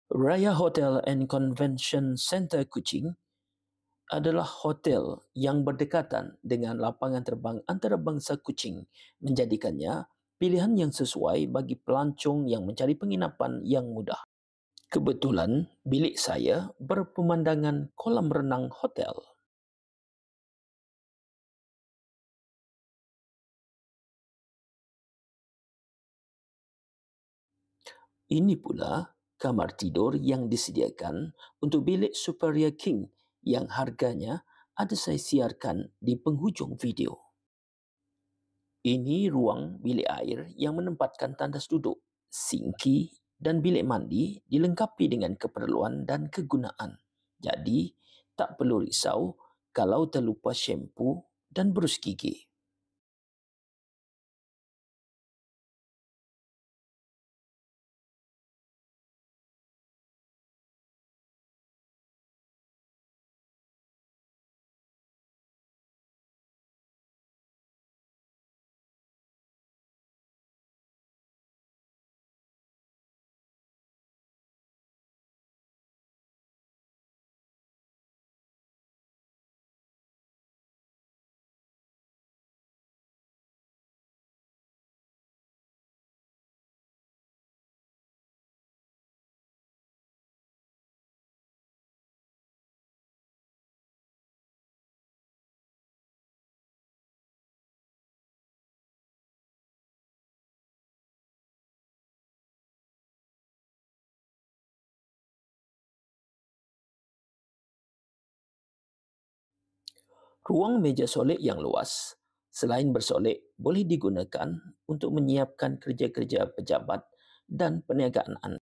Raya Hotel and Convention Centre Kuching adalah hotel yang berdekatan dengan lapangan terbang antarabangsa Kuching, menjadikannya pilihan yang sesuai bagi pelancong yang mencari penginapan yang mudah. Kebetulan, bilik saya berpemandangan kolam renang hotel. Ini pula kamar tidur yang disediakan untuk bilik Superior King yang harganya ada saya siarkan di penghujung video. Ini ruang bilik air yang menempatkan tandas duduk, sinki dan bilik mandi dilengkapi dengan keperluan dan kegunaan. Jadi, tak perlu risau kalau terlupa syampu dan berus gigi. Ruang meja solek yang luas, selain bersolek, boleh digunakan untuk menyiapkan kerja-kerja pejabat dan perniagaan anda.